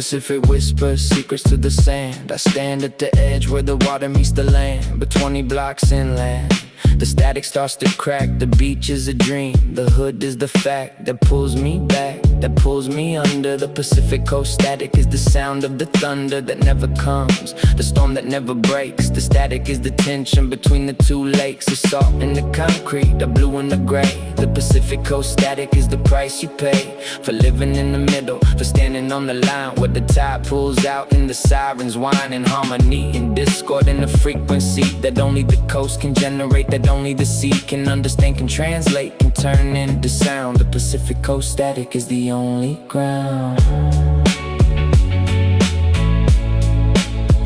Pacific whispers secrets to the sand. I stand at the edge where the water meets the land, but 20 blocks inland. The static starts to crack, the beach is a dream. The hood is the fact that pulls me back, that pulls me under. The Pacific Coast static is the sound of the thunder that never comes, the storm that never breaks. The static is the tension between the two lakes, the salt and the concrete, the blue and the gray. The Pacific Coast static is the price you pay for living in the middle, for standing on the line where the tide pulls out and the sirens whine in harmony and discord in the frequency that only the coast can generate, that only the sea can understand, can translate, can turn into sound. The Pacific Coast static is the only ground.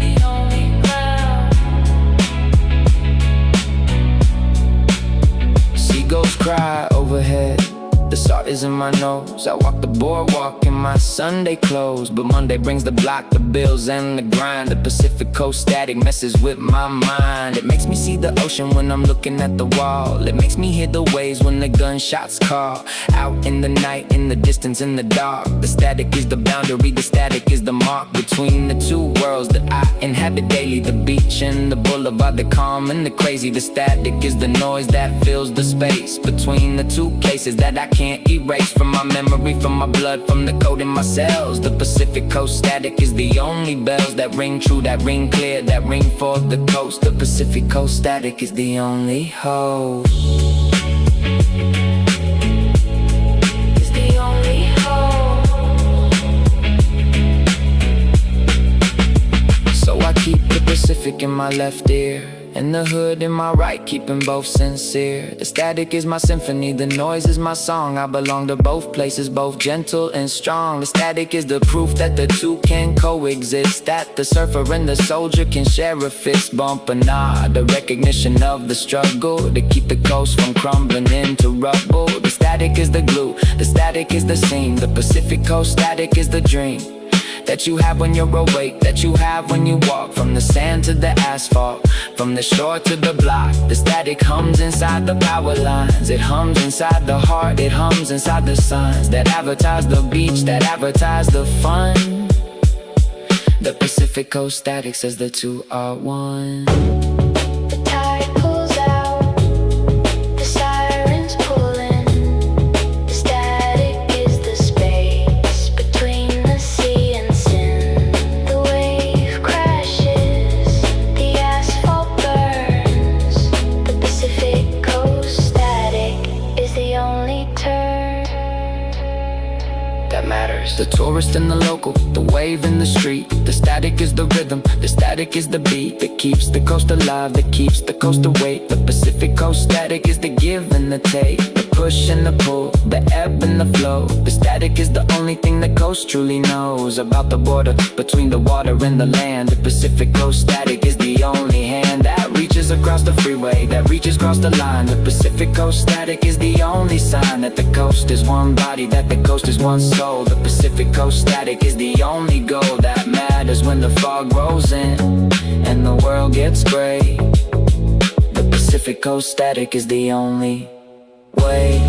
The only ground. Seagulls cry overhead, the salt is in my nose. I walk the boardwalk in my Sunday clothes, but Monday brings the block, the bills and the grind. The Pacific Coast static messes with my mind. It makes me see the ocean when I'm looking at the wall. It makes me hear the waves when the gunshots call. Out in the night, in the distance, in the dark. The static is the boundary, the static is the mark between the two worlds that I inhabit daily. The beach and the boulevard, the calm and the crazy. The static is the noise that fills the space between the two places that I can't erase from my memory, from my blood, from the code in my cells. The Pacific Coast static is the only bells that ring true, that ring clear, that ring for the coast. The Pacific Coast static is the only host. Is the only host. So I keep the Pacific in my left ear and the hood in my right, keeping both sincere. The static is my symphony, the noise is my song. I belong to both places, both gentle and strong. The static is the proof that the two can coexist, that the surfer and the soldier can share a fist bump, a nod, the recognition of the struggle to keep the coast from crumbling into rubble. The static is the glue, the static is the seam. The Pacific Coast static is the dream that you have when you're awake, that you have when you walk. From the sand to the asphalt, from the shore to the block. The static hums inside the power lines. It hums inside the heart, it hums inside the signs that advertise the beach, that advertise the fun. The Pacific Coast static says the two are one. The tide pulls out, the sirens pulling. The static is the space between the sea and sin. The wave crashes, the asphalt burns. The Pacific Coast static is the only turn that matters. The tourist and the local, the wave in the street. The static is the rhythm, the static is the beat that keeps the coast alive, that keeps the coast awake. The Pacific Coast static is the give and the take, the push and the pull, the ebb and the flow. The static is the only thing the coast truly knows about the border between the water and the land. The Pacific Coast static is the only hand that reaches across the freeway, that reaches across the line. The Pacific Coast static is the only sign that the coast is one body, that the coast is one soul. The Pacific Coast static is the only goal that matters when the fog rolls in and the world gets gray. The Pacific Coast static is the only way.